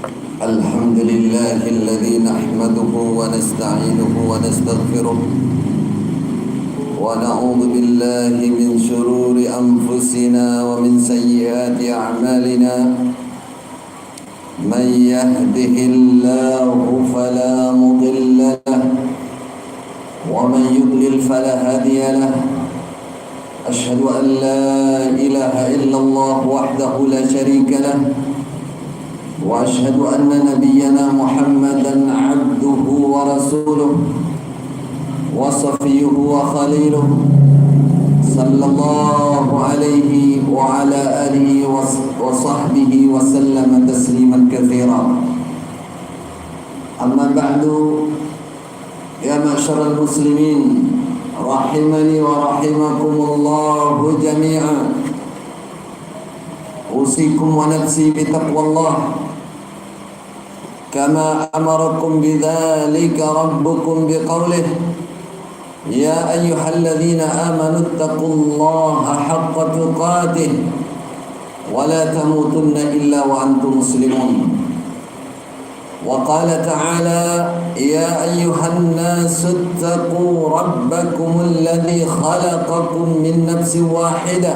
الحمد لله الذي نحمده ونستعينه ونستغفره ونعوذ بالله من شرور أنفسنا ومن سيئات أعمالنا من يهده الله فلا مضل له ومن يضلل فلا هادي له أشهد أن لا إله إلا الله وحده لا شريك له وأشهد أن نبينا محمدا عبده ورسوله وصفيه وخليله صلى الله عليه وعلى آله وصحبه وسلم تسليما كثيرا. أما بعد، يا معشر المسلمين rahimani wa rahimakumullahu jami'an. Usikum wa nafsi bitaqwallah kama amarakum bidzalika rabbukum biqaulih ya ayyuhalladzina amanu taqullaha haqqa tuqatih wa la tamutunna illa wa antum muslimun. وقال تعالى يا أيها الناس اتقوا ربكم الذي خلقكم من نفس واحدة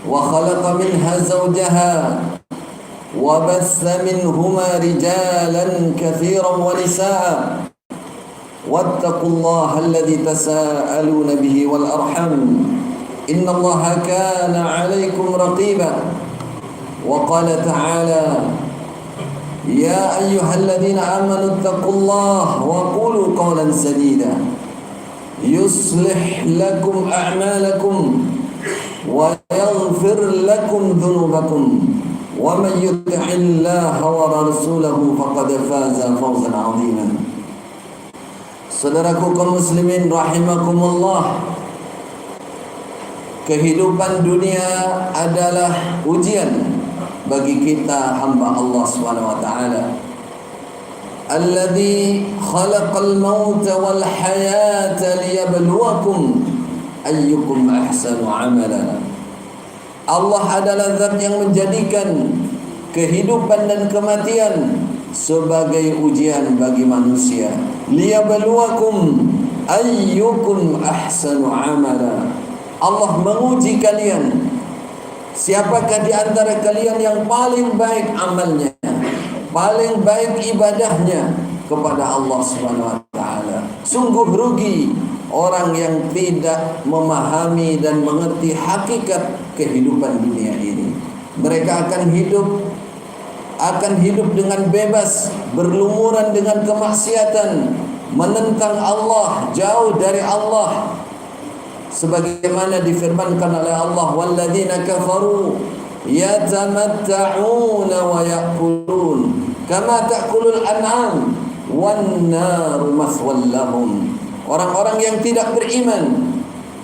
وخلق منها زوجها وبث منهما رجالا كثيرا ونساء واتقوا الله الذي تساءلون به والأرحم إن الله كان عليكم رقيبا. وقال تعالى يا أيها الذين آمنوا اتقوا الله وقولوا قولا سديدا يصلح لكم أعمالكم ويغفر لكم ذنوبكم ومن يطع الله ورسوله فقد فاز فوزا عظيما. Saudaraku kaum muslimin rahimakumullah, kehidupan dunia adalah ujian bagi kita hamba Allah Subhanahu wa taala. Alladzi khalaqal mauta wal hayata liyabluwakum ayyukum ahsanu amala. Allah adalah zat yang menjadikan kehidupan dan kematian sebagai ujian bagi manusia. Liyabluwakum ayyukum ahsanu amala. Allah menguji kalian, siapakah di antara kalian yang paling baik amalnya, paling baik ibadahnya kepada Allah Subhanahu wa taala. Sungguh rugi orang yang tidak memahami dan mengerti hakikat kehidupan dunia ini. Mereka akan hidup dengan bebas, berlumuran dengan kemaksiatan, menentang Allah, jauh dari Allah. Sebagaimana difirmankan oleh Allah, walladzina kafaru yatamatta'una wa ya'kulun kama ta'kulul an'am wan naru maswal lahum. Orang-orang yang tidak beriman,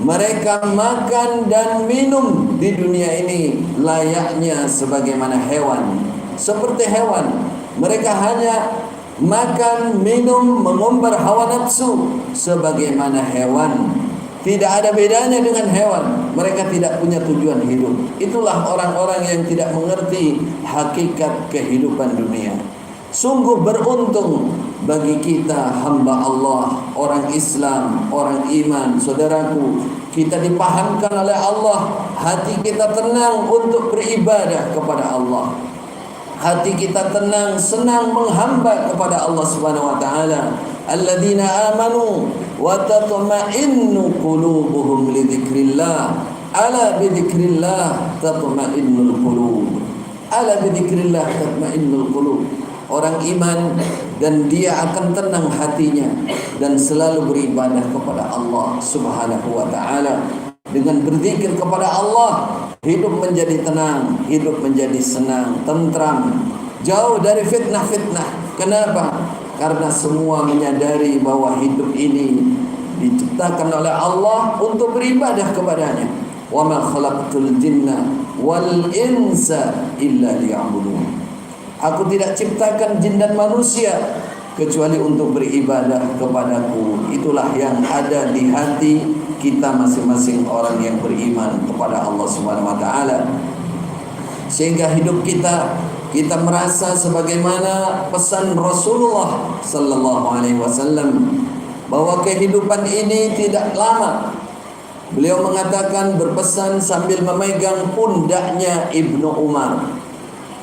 mereka makan dan minum di dunia ini layaknya sebagaimana hewan. Seperti hewan, mereka hanya makan, minum, mengumbar hawa nafsu sebagaimana hewan. Tidak ada bedanya dengan hewan. Mereka tidak punya tujuan hidup. Itulah orang-orang yang tidak mengerti hakikat kehidupan dunia. Sungguh beruntung bagi kita hamba Allah, orang Islam, orang iman. Saudaraku, kita dipahamkan oleh Allah, hati kita tenang untuk beribadah kepada Allah. Hati kita tenang, senang menghamba kepada Allah Subhanahu wa taala. Alladzina amanu wa tatma'innu qulubuhum li dzikrillah. Ala bi dzikrillah tatma'innul qulub. Ala bi dzikrillah tatma'innul qulub. Orang iman dan dia akan tenang hatinya dan selalu beribadah kepada Allah Subhanahu wa taala. Dengan berzikir kepada Allah, hidup menjadi tenang, hidup menjadi senang, tentram, jauh dari fitnah-fitnah. Kenapa? Karena semua menyadari bahwa hidup ini diciptakan oleh Allah untuk beribadah kepadanya. Wa ma khalaqtul jinna wal insa illa liya'budun. Aku tidak ciptakan jin dan manusia kecuali untuk beribadah kepadaku. Itulah yang ada di hati kita masing-masing orang yang beriman kepada Allah Subhanahu wa taala. Sehingga hidup kita kita merasa sebagaimana pesan Rasulullah sallallahu alaihi wasallam bahwa kehidupan ini tidak lama. Beliau mengatakan, berpesan sambil memegang pundaknya Ibnu Umar.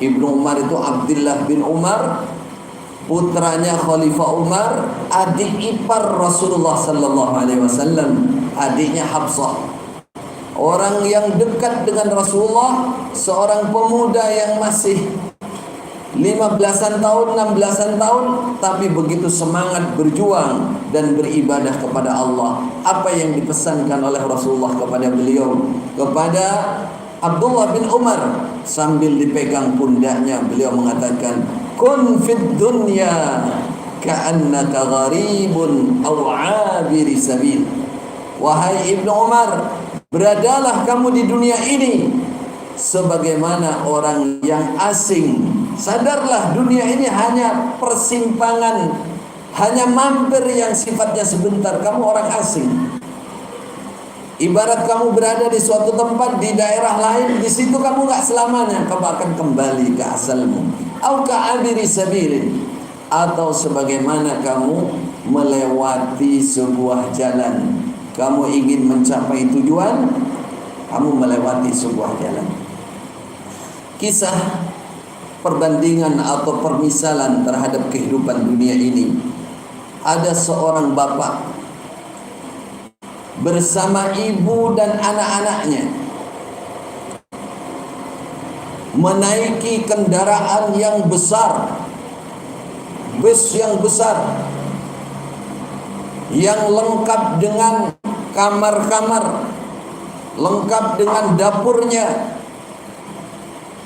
Ibnu Umar itu Abdullah bin Umar, putranya Khalifah Umar, adik ipar Rasulullah sallallahu alaihi wasallam, adiknya Hafsah. Orang yang dekat dengan Rasulullah, seorang pemuda yang masih 15-an tahun, 16-an tahun, tapi begitu semangat berjuang dan beribadah kepada Allah. Apa yang dipesankan oleh Rasulullah kepada beliau, kepada Abdullah bin Umar, sambil dipegang pundaknya, beliau mengatakan, kun fid dunya ka'annaka gharibun aw 'abiri sabil. Wahai Ibnu Umar, beradalah kamu di dunia ini sebagaimana orang yang asing. Sadarlah, dunia ini hanya persimpangan, hanya mampir yang sifatnya sebentar. Kamu orang asing. Ibarat kamu berada di suatu tempat di daerah lain, di situ kamu nggak selamanya, kamu akan kembali ke asalmu. Au ka'abiri sabilin, atau sebagaimana kamu melewati sebuah jalan. Kamu ingin mencapai tujuan, kamu melewati sebuah jalan. Kisah perbandingan atau permisalan terhadap kehidupan dunia ini. Ada seorang bapak bersama ibu dan anak-anaknya menaiki kendaraan yang besar, bus yang besar, yang lengkap dengan kamar-kamar, lengkap dengan dapurnya.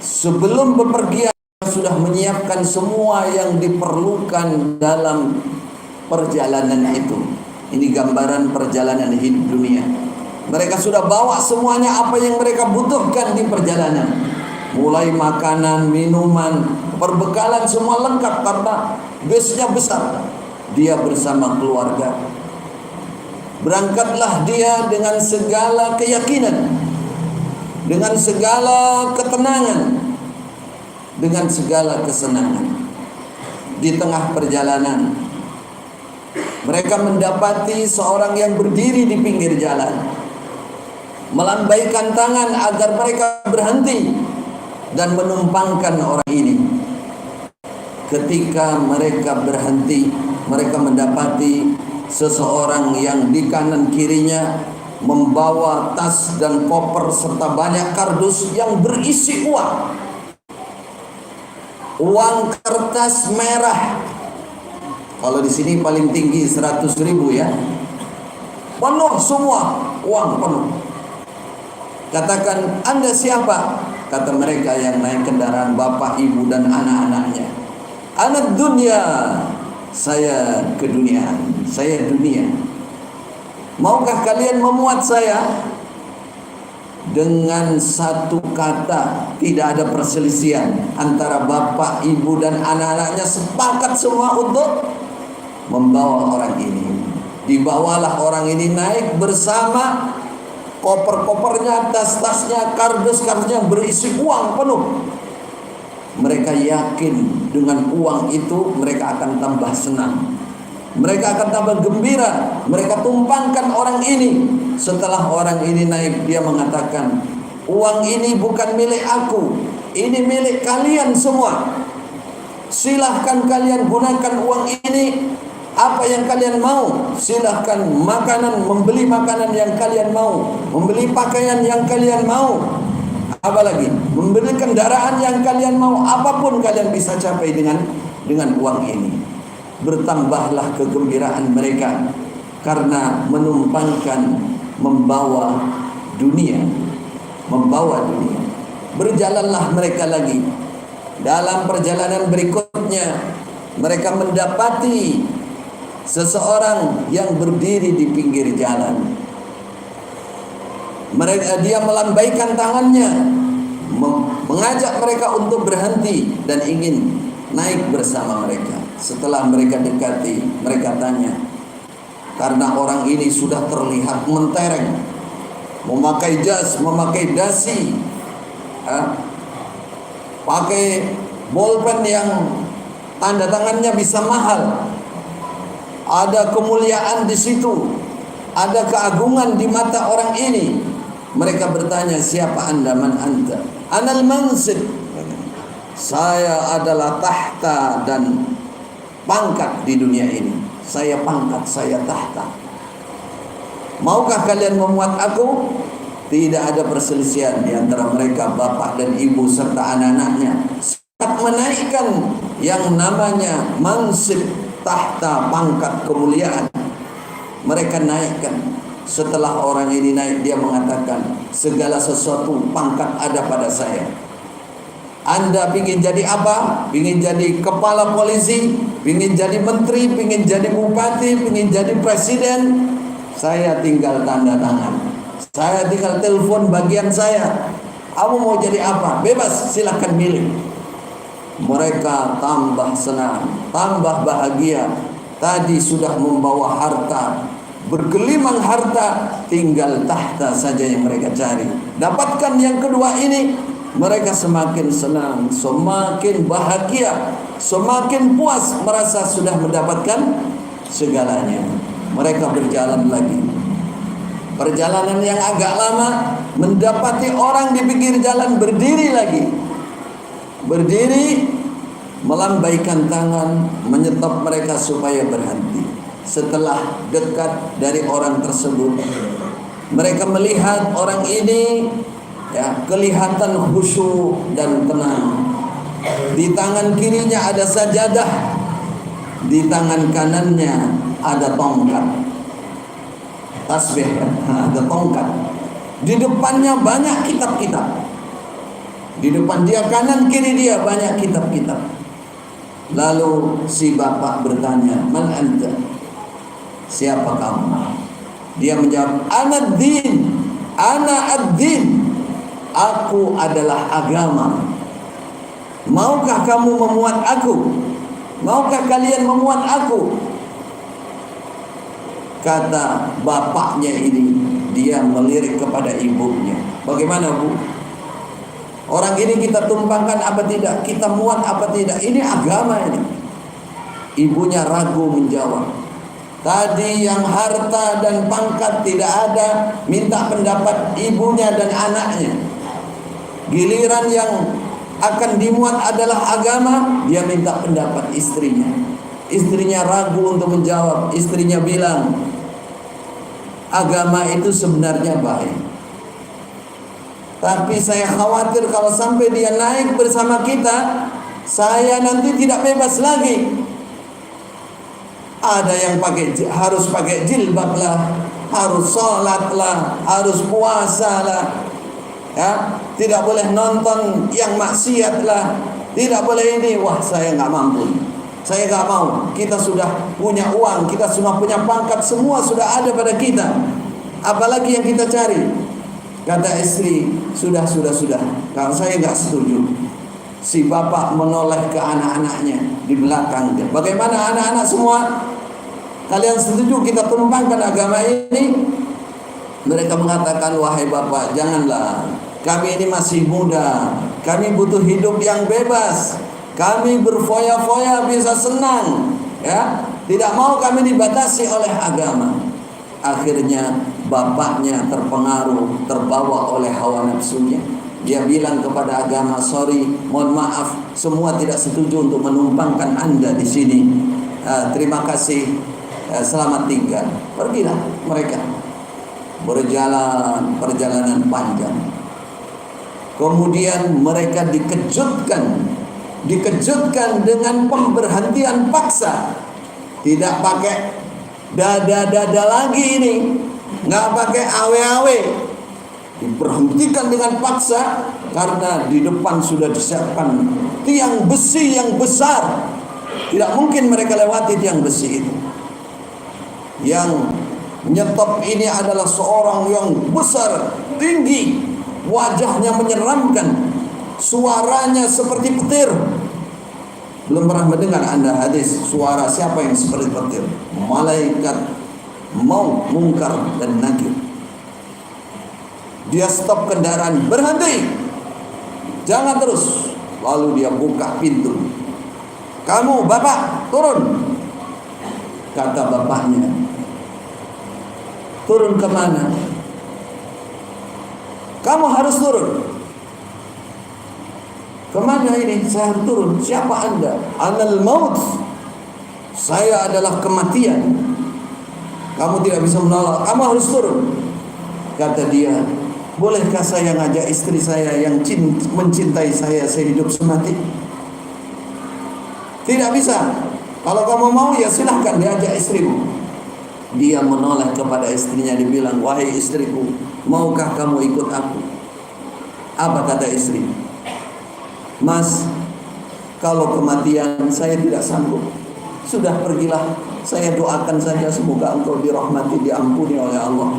Sebelum bepergian sudah menyiapkan semua yang diperlukan dalam perjalanan itu. Ini gambaran perjalanan hidup dunia. Mereka sudah bawa semuanya apa yang mereka butuhkan di perjalanan. Mulai makanan, minuman, perbekalan semua lengkap karena busnya besar. Dia bersama keluarga. Berangkatlah dia dengan segala keyakinan, dengan segala ketenangan, dengan segala kesenangan. Di tengah perjalanan, mereka mendapati seorang yang berdiri di pinggir jalan, melambaikan tangan agar mereka berhenti dan menumpangkan orang ini. Ketika mereka berhenti, mereka mendapati seseorang yang di kanan kirinya membawa tas dan koper serta banyak kardus yang berisi uang. Uang kertas merah. Kalau di sini paling tinggi 100.000 ya. Penuh semua, uang penuh. Katakan, Anda siapa? Kata mereka yang naik kendaraan, bapak, ibu dan anak-anaknya. Anak dunia, saya keduniaan, saya dunia. Maukah kalian memuat saya? Dengan satu kata, tidak ada perselisihan antara bapak, ibu dan anak-anaknya, sepakat semua untuk membawa orang ini. Dibawalah orang ini naik bersama koper-kopernya, tas-tasnya, kardus-kardusnya berisi uang penuh. Mereka yakin dengan uang itu mereka akan tambah senang, mereka akan tambah gembira. Mereka tumpangkan orang ini. Setelah orang ini naik, dia mengatakan, uang ini bukan milik aku, ini milik kalian semua. Silahkan kalian gunakan uang ini apa yang kalian mau. Silahkan membeli makanan yang kalian mau, membeli pakaian yang kalian mau, apalagi membeli kendaraan yang kalian mau. Apapun kalian bisa capai dengan uang ini. Bertambahlah kegembiraan mereka karena menumpangkan, membawa dunia. Berjalanlah mereka lagi. Dalam perjalanan berikutnya, mereka mendapati seseorang yang berdiri di pinggir jalan. Dia melambaikan tangannya, mengajak mereka untuk berhenti dan ingin naik bersama mereka. Setelah mereka dekati, mereka tanya, karena orang ini sudah terlihat mentereng, memakai jas, memakai dasi, pakai bolpen yang tanda tangannya bisa mahal. Ada kemuliaan di situ, ada keagungan di mata orang ini. Mereka bertanya, siapa anda? Man anta? Anal mansib. Saya adalah tahta dan pangkat di dunia ini. Saya pangkat, saya tahta. Maukah kalian memuat aku? Tidak ada perselisihan di antara mereka, bapak dan ibu serta anak-anaknya. Saat menaikkan yang namanya mansib, tahta, pangkat, kemuliaan, mereka naikkan. Setelah orang ini naik, dia mengatakan, segala sesuatu pangkat ada pada saya. Anda ingin jadi apa? Ingin jadi kepala polisi, ingin jadi menteri, ingin jadi bupati, ingin jadi presiden. Saya tinggal tanda tangan, saya tinggal telepon bagian saya. Kamu mau jadi apa? Bebas, silahkan milih. Mereka tambah senang, tambah bahagia. Tadi sudah membawa harta, bergelimang harta, tinggal tahta saja yang mereka cari. Dapatkan yang kedua ini, mereka semakin senang, semakin bahagia, semakin puas, merasa sudah mendapatkan segalanya. Mereka berjalan lagi. Perjalanan yang agak lama, mendapati orang di pinggir jalan berdiri lagi. Berdiri, melambaikan tangan, menyetop mereka supaya berhenti. Setelah dekat dari orang tersebut, mereka melihat orang ini kelihatan khusyuk dan tenang. Di tangan kirinya ada sajadah, di tangan kanannya ada tongkat tasbih, ada tongkat. Di depannya banyak kitab-kitab. Di depan dia, kanan kiri dia banyak kitab-kitab. Lalu si bapak bertanya, man anta? Siapa kamu? Dia menjawab, ana ad-din, ana ad-din. Aku adalah agama. Maukah kamu memuat aku? Maukah kalian memuat aku? Kata bapaknya ini, dia melirik kepada ibunya. Bagaimana, Bu? Orang ini kita tumpangkan apa tidak? Kita muat apa tidak? Ini agama ini. Ibunya ragu menjawab. Tadi yang harta dan pangkat tidak ada, minta pendapat ibunya dan anaknya. Giliran yang akan dimuat adalah agama, dia minta pendapat istrinya. Istrinya ragu untuk menjawab. Istrinya bilang, agama itu sebenarnya baik, tapi saya khawatir kalau sampai dia naik bersama kita, saya nanti tidak bebas lagi. Ada yang harus pakai jilbab lah, harus sholat lah, harus puasa lah, ya, tidak boleh nonton yang maksiat lah, tidak boleh ini. Wah, saya nggak mampu, saya nggak mau. Kita sudah punya uang, kita semua punya pangkat, semua sudah ada pada kita. Apalagi yang kita cari? Kata istri, sudah. Kalau saya nggak setuju. Si bapak menoleh ke anak-anaknya di belakang dia. Bagaimana anak-anak semua? Kalian setuju kita tumpangkan agama ini? Mereka mengatakan, wahai bapak, janganlah. Kami ini masih muda. Kami butuh hidup yang bebas. Kami berfoya-foya bisa senang. Ya, tidak mau kami dibatasi oleh agama. Akhirnya bapaknya terpengaruh, terbawa oleh hawa nafsunya. Dia bilang kepada agama, sorry, mohon maaf, semua tidak setuju untuk menumpangkan Anda di sini. Terima kasih, selamat tinggal. Pergilah mereka. Berjalan perjalanan panjang. Kemudian mereka dikejutkan dengan pemberhentian paksa. Tidak pakai dada-dada lagi ini, nggak pakai awe-awe, diberhentikan dengan paksa karena di depan sudah disiapkan tiang besi yang besar. Tidak mungkin mereka lewati tiang besi itu. Yang nyetop ini adalah seorang yang besar, tinggi, wajahnya menyeramkan, suaranya seperti petir. Belum pernah mendengar Anda hadis suara siapa yang seperti petir? Malaikat maut, mungkar dan nakir. Dia stop kendaraan, berhenti, jangan terus. Lalu dia buka pintu. "Kamu bapak, turun." Kata bapaknya, "Turun kemana?" "Kamu harus turun." "Kemana ini? Saya harus turun." "Siapa Anda?" "Anal maut." Saya adalah kematian. Kamu tidak bisa menolak. Kamu harus turun. Kata dia, "Bolehkah saya ngajak istri saya yang mencintai saya sehidup semati?" "Tidak bisa. Kalau kamu mau ya silahkan diajak istrimu." Dia menoleh kepada istrinya, dibilang, "Wahai istriku, maukah kamu ikut aku?" Apa kata istri? "Mas, kalau kematian saya tidak sanggup. Sudah pergilah, saya doakan saja semoga engkau dirahmati, diampuni oleh Allah.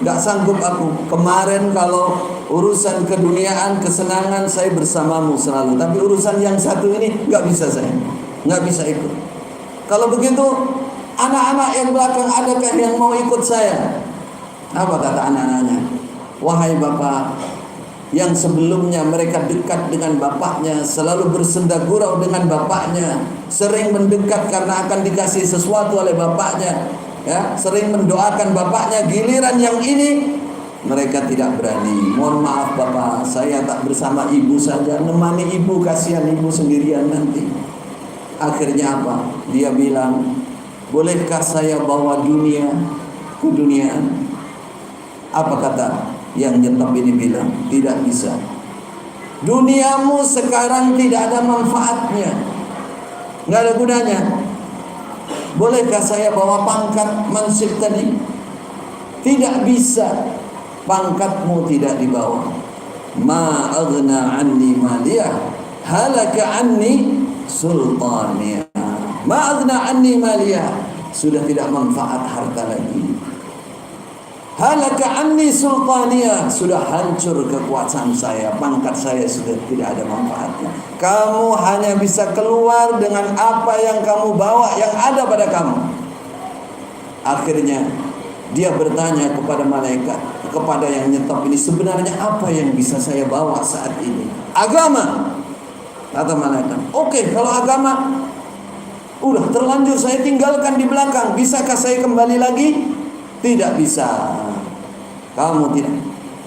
Gak sanggup aku. Kemarin kalau urusan keduniaan, kesenangan saya bersamamu selalu, tapi urusan yang satu ini gak bisa saya, gak bisa ikut. Kalau begitu, anak-anak yang belakang adakah yang mau ikut saya?" Apa kata anak-anaknya? "Wahai bapak, yang sebelumnya mereka dekat dengan bapaknya, selalu bersenda gurau dengan bapaknya, sering mendekat karena akan dikasih sesuatu oleh bapaknya, ya, sering mendoakan bapaknya. Giliran yang ini mereka tidak berani. Mohon maaf bapak, saya tak bersama ibu saja, nemani ibu, kasihan ibu sendirian nanti." Akhirnya apa? Dia bilang, "Bolehkah saya bawa dunia ke dunia?" Apa kata yang nyetop ini bilang? "Tidak bisa. Duniamu sekarang tidak ada manfaatnya, nggak ada gunanya. Bolehkah saya bawa pangkat mansib tadi?" Tidak bisa. Pangkatmu tidak dibawa. "Ma aghna anni maliyah, halaka anni sultaniyah." Ma aghna anni maliyah, sudah tidak manfaat harta lagi. Halaka anni sultaniyah, sudah hancur kekuasaan saya, pangkat saya sudah tidak ada manfaatnya. Kamu hanya bisa keluar dengan apa yang kamu bawa, yang ada pada kamu. Akhirnya dia bertanya kepada malaikat, kepada yang nyetop ini, "Sebenarnya apa yang bisa saya bawa saat ini?" "Agama." Kata malaikat, "Oke, kalau agama udah terlanjur saya tinggalkan di belakang, bisakah saya kembali lagi?" "Tidak bisa. Kamu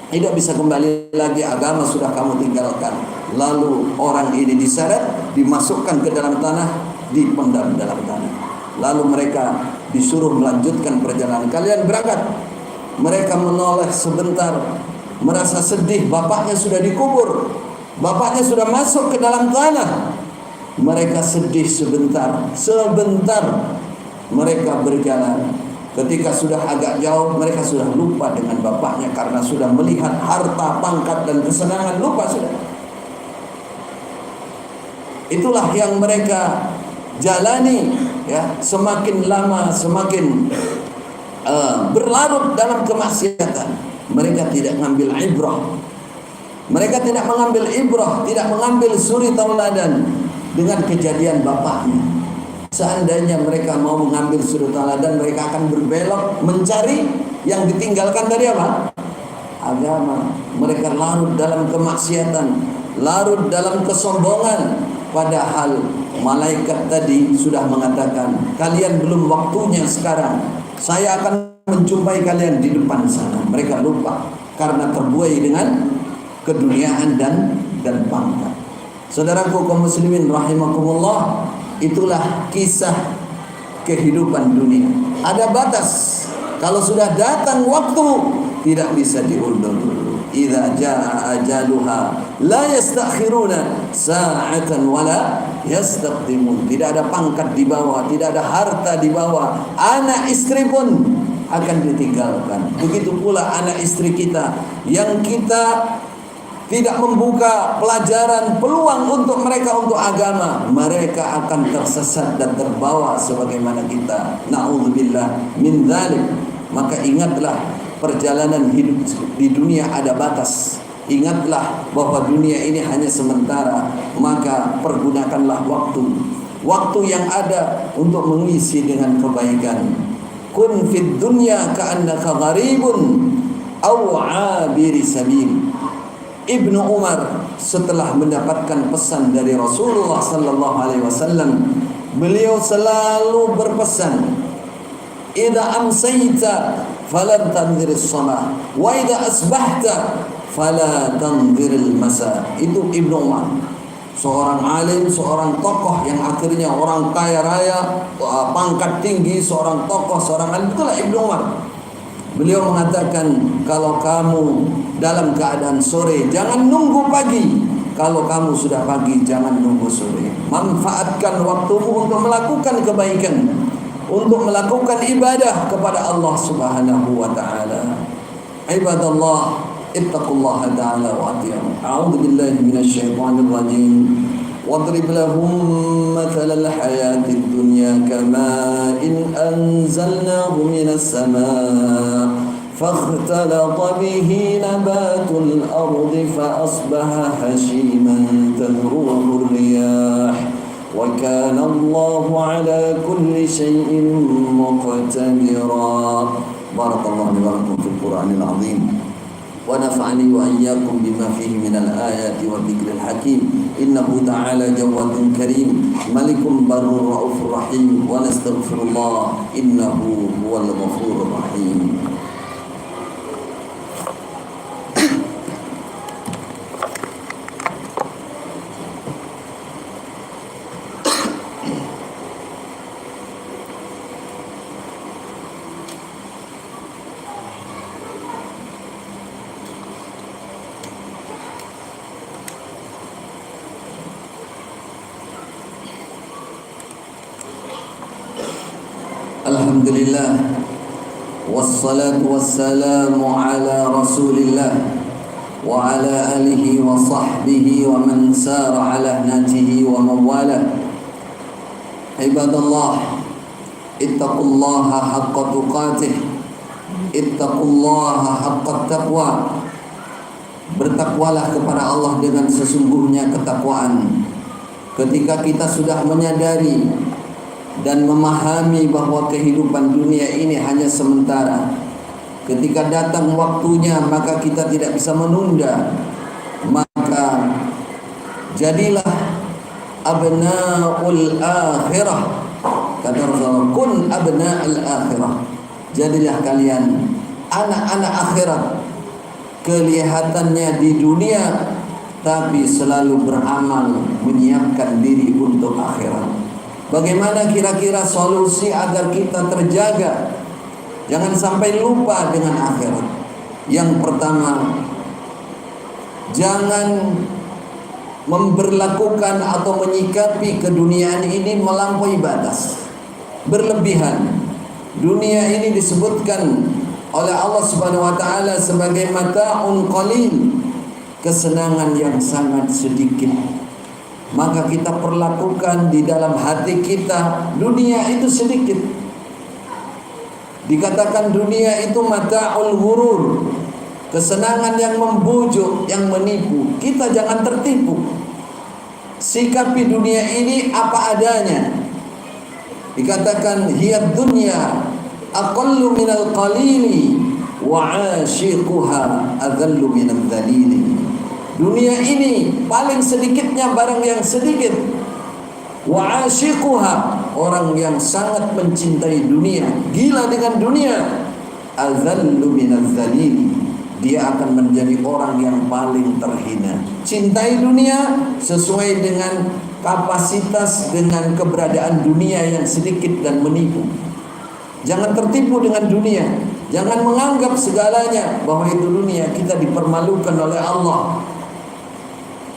tidak bisa kembali lagi, agama sudah kamu tinggalkan." Lalu orang ini diseret, dimasukkan ke dalam tanah, dipendam dalam tanah. Lalu mereka disuruh melanjutkan perjalanan. "Kalian berangkat." Mereka menoleh sebentar, merasa sedih. Bapaknya sudah dikubur, bapaknya sudah masuk ke dalam tanah. Mereka sedih sebentar. Mereka berjalan. Ketika sudah agak jauh, mereka sudah lupa dengan bapaknya karena sudah melihat harta, pangkat, dan kesenangan. Lupa sudah. Itulah yang mereka jalani, ya. Semakin lama semakin berlarut dalam kemaksiatan. Mereka tidak mengambil ibrah. Mereka tidak mengambil ibrah, tidak mengambil suri tauladan dengan kejadian bapaknya. Seandainya mereka mau mengambil suri tauladan, mereka akan berbelok mencari yang ditinggalkan dari apa? Agama. Mereka larut dalam kemaksiatan, larut dalam kesombongan. Padahal malaikat tadi sudah mengatakan, "Kalian belum waktunya sekarang. Saya akan menjumpai kalian di depan sana." Mereka lupa karena terbuai dengan keduniaan dan pangkat. Saudaraku kaum muslimin rahimakumullah, itulah kisah kehidupan dunia. Ada batas. Kalau sudah datang waktu, tidak bisa diundur. Idza jaa ajaluha la yastakhiruna sa'atan wala yastaqdimun. Tidak ada pangkat di bawah, tidak ada harta di bawah. Anak istri pun akan ditinggalkan. Begitu pula anak istri kita yang kita tidak membuka pelajaran, peluang untuk mereka untuk agama, mereka akan tersesat dan terbawa sebagaimana kita. Na'udzubillah min dzalik. Maka ingatlah, perjalanan hidup di dunia ada batas. Ingatlah bahwa dunia ini hanya sementara. Maka pergunakanlah waktu yang ada untuk mengisi dengan kebaikan. Kun fid dunya ka'annaka gharibun aw 'abiri sabil. Ibnu Umar setelah mendapatkan pesan dari Rasulullah sallallahu alaihi wasallam, beliau selalu berpesan, "Idza amsayta fala tanziris shalah wa idza asbahta fala tanziril masa." Itu Ibnu Umar, seorang alim, seorang tokoh yang akhirnya orang kaya raya, pangkat tinggi, seorang tokoh, seorang alim. Itulah Ibnu Umar. Beliau mengatakan, kalau kamu dalam keadaan sore, jangan nunggu pagi. Kalau kamu sudah pagi, jangan nunggu sore. Manfaatkan waktumu untuk melakukan kebaikan, untuk melakukan ibadah kepada Allah Subhanahu wa taala. Ibadallah, ittaqullaha ta'ala wa ati'u. A'udzu billahi minasyaitonir rajim. واضرب لهم مثل الحياة الدنيا كماء أنزلناه من السماء فاختلط به نبات الأرض فأصبح هشيما تذروه الرياح وكان الله على كل شيء مقتدرا. بارك الله لي ولكم في القرآن العظيم ونفعني وإياكم بما فيه من الآيات والذكر الحكيم. إنه تعالى جواد كريم ملك بر رؤوف رحيم ونستغفر الله إنه هو الغفور الرحيم. Alhamdulillah, wassalatu wassalamu ala rasulillah wa ala alihi wa sahbihi wa man sara ala natihi wa mawala. Ibadallah, ittaqullaha haqqa tuqatih, ittaqullaha haqqa taqwa. Bertakwalah kepada Allah dengan sesungguhnya ketakwaan. Ketika kita sudah menyadari dan memahami bahwa kehidupan dunia ini hanya sementara, ketika datang waktunya maka kita tidak bisa menunda, maka jadilah abna'ul akhirah. Kata Rasulullah, kun abna'ul akhirah. Jadilah kalian anak-anak akhirat. Kelihatannya di dunia, tapi selalu beramal menyiapkan diri untuk akhirat. Bagaimana kira-kira solusi agar kita terjaga, jangan sampai lupa dengan akhirat? Yang pertama, jangan memperlakukan atau menyikapi keduniaan ini melampaui batas, berlebihan. Dunia ini disebutkan oleh Allah Subhanahu wa taala sebagai mata'un qalil, kesenangan yang sangat sedikit. Maka kita perlakukan di dalam hati kita dunia itu sedikit. Dikatakan dunia itu mata'ul ghurur, kesenangan yang membujuk, yang menipu. Kita jangan tertipu. Sikapi dunia ini apa adanya. Dikatakan hiyad dunya aqallu minal qalili wa 'ashiquha adhallu minadh dhalili. Dunia ini paling sedikitnya barang yang sedikit. Wa 'ashiquha, orang yang sangat mencintai dunia, gila dengan dunia, adhallu minadh dhalili, dia akan menjadi orang yang paling terhina. Cintai dunia sesuai dengan kapasitas, dengan keberadaan dunia yang sedikit dan menipu. Jangan tertipu dengan dunia. Jangan menganggap segalanya bahwa itu dunia. Kita dipermalukan oleh Allah.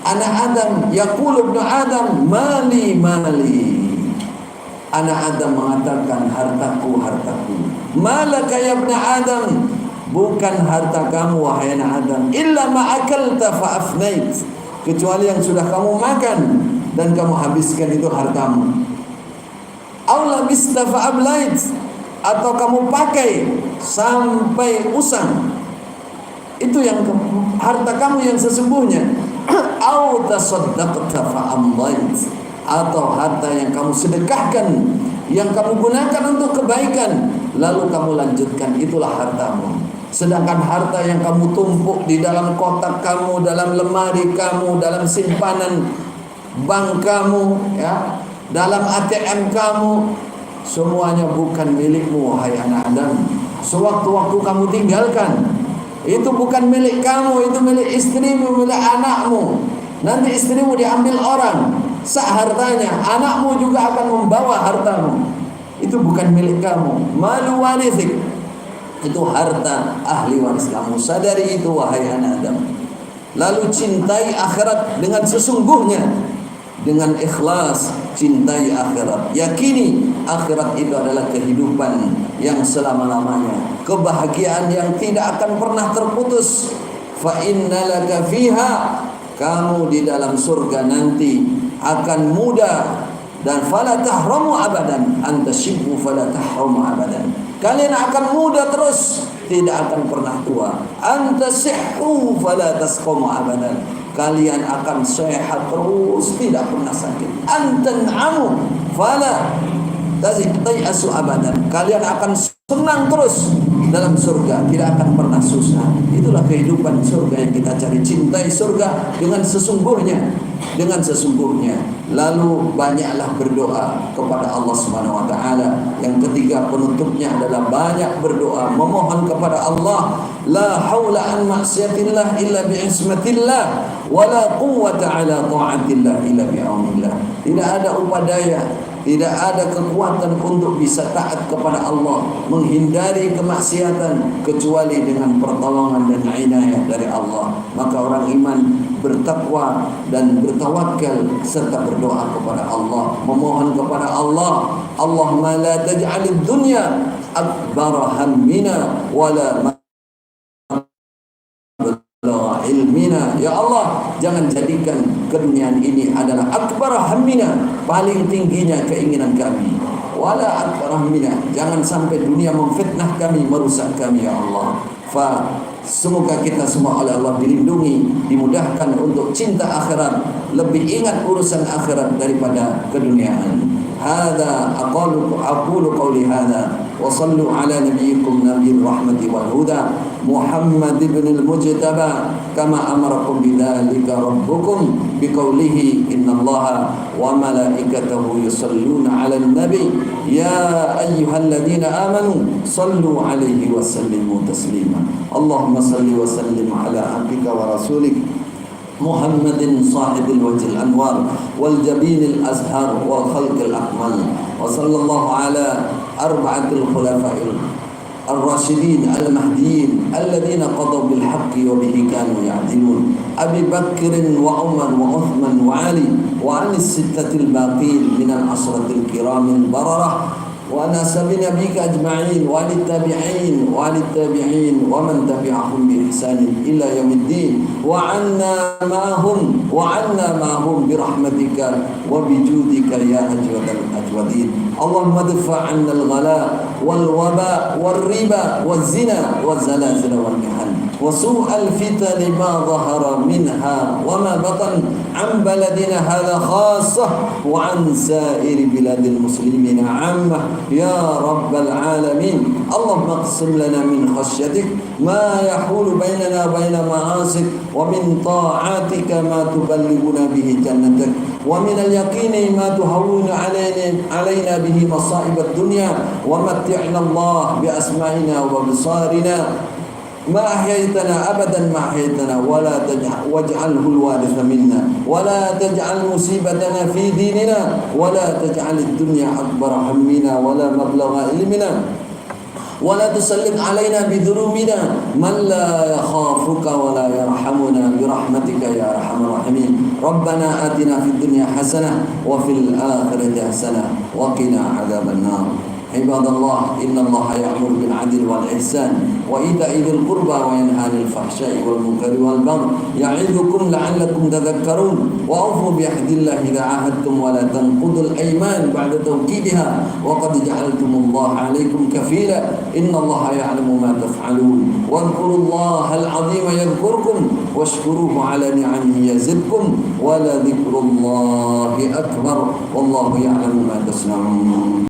Anak Adam, yaqulu ibnu Adam, mali mali. Anak Adam mengatakan, hartaku hartaku. Malaka ya ibnu Adam, bukan harta kamu wahai anak Adam, illa ma akalta fa afnait, kecuali yang sudah kamu makan dan kamu habiskan itu hartamu. Aw labista fa ablait, atau kamu pakai sampai usang, itu yang harta kamu yang sesungguhnya. Aw tasaddaqta fa amdait, atau harta yang kamu sedekahkan, yang kamu gunakan untuk kebaikan, lalu kamu lanjutkan, itulah hartamu. Sedangkan harta yang kamu tumpuk di dalam kotak kamu, dalam lemari kamu, dalam simpanan bank kamu, ya, dalam ATM kamu, semuanya bukan milikmu, wahai anak Adam. Sewaktu-waktu kamu tinggalkan, itu bukan milik kamu, itu milik istrimu, milik anakmu. Nanti istrimu diambil orang, sak hartanya, anakmu juga akan membawa hartamu. Itu bukan milik kamu. Malu warithik, itu harta ahli waris kamu. Sadari itu, wahai anak Adam. Lalu cintai akhirat dengan sesungguhnya, dengan ikhlas. Cintai akhirat, yakini akhirat itu adalah kehidupan yang selama-lamanya, kebahagiaan yang tidak akan pernah terputus. Fa innalaka fiha, kamu di dalam surga nanti akan muda, dan fala tahramu abadan, anta shibbu fala tahramu abadan, kalian akan muda terus, tidak akan pernah tua. Anta sihhu fala tasqamu abadan, kalian akan sehat terus, tidak pernah sakit. Antan amu fala tayasu abadan, kalian akan senang terus dalam surga, tidak akan pernah susah. Itulah kehidupan surga yang kita cari. Cintai surga dengan sesungguhnya, dengan sesungguhnya. Lalu banyaklah berdoa kepada Allah Subhanahu wa taala. Yang ketiga, penutupnya adalah banyak berdoa, memohon kepada Allah. La haula an ma'siyatillah illa bi'ismatillah, wa la quwwata ala ta'atillah illa bi'aunillah. Tidak ada upadaya, tidak ada kekuatan untuk bisa taat kepada Allah, menghindari kemaksiatan, kecuali dengan pertolongan dan inayah dari Allah. Maka orang iman bertakwa dan bertawakal serta berdoa kepada Allah, memohon kepada Allah. Allahumma la taj'alid dunya akbar hammina wala ilmina. Ya Allah, jangan jadikan keduniaan ini adalah akbar hammina, paling tingginya keinginan kami, wala akbar hammina, jangan sampai dunia memfitnah kami, merusak kami. Ya Allah, semoga kita semua oleh Allah dilindungi, dimudahkan untuk cinta akhirat, lebih ingat urusan akhirat daripada keduniaan. Hada aqulu qawli hada wa sallu ala nabiyyikum nabiyir rahmati wal huda Muhammad ibn al-Mujtaba kama amarakum bidzalika rabbukum biqaulihi innallaha wa malaikatahu yusalluna 'alan nabi ya ayyuhalladzina amanu sallu 'alaihi wa sallimu taslima. Allahumma salli wa sallim ala abdika wa rasulik محمد صاحب الوجه الأنوار والجبين الأزهر والخلق الأكمل وصلى الله على أربعة الخلفاء الراشدين المهديين الذين قضوا بالحق وبه كانوا يعدلون أبي بكر وعمر وعثمان وعلي وعن الستة الباقين من العشرة الكرام البررة ونسب نبيك أجمعين وعلى التابعين ومن تبعهم بإحسان إلى يوم الدين وعنا معهم برحمتك وبجودك يا أجود الأجودين. اللهم ادفع عنا الغلاء والوباء والربا والزنا والزلازل والمحن وسوء الفتن ما ظهر منها وما بطن عن بلدنا هذا خاصة وعن سائر بلاد المسلمين عامة يا رب العالمين. اللهم اقسم لنا من خشيتك ما يحول بيننا وبين معاصيك ومن طاعاتك ما تبلغنا به جنتك ومن اليقين ما تهون علينا به مصائب الدنيا ومتعنا الله بأسماعنا وبصارنا ما أحييتنا أبدا ما أحييتنا واجعله الوارث منا ولا تجعل مصيبتنا في ديننا ولا تجعل الدنيا أكبر همنا ولا مبلغ علمنا ولا تسلط علينا بذنوبنا من لا يخافك ولا يرحمنا برحمتك يا أرحم الراحمين. ربنا آتنا في الدنيا حسنة وفي الآخرة حسنة وقنا عذاب النار. عباد الله إن الله يأمر بالعدل والإحسان وإيتاء ذي القربى وينهى عن الفحشاء والمنكر والبغي يعظكم لعلكم تذكرون وأوفوا بعهد الله إذا عاهدتم ولا تنقضوا الأيمان بعد توكيدها وقد جعلتم الله عليكم كفيلا إن الله يعلم ما تفعلون واذكروا الله العظيم يذكركم واشكروه على نعمه يزدكم ولذكر الله أكبر والله يعلم ما تصنعون.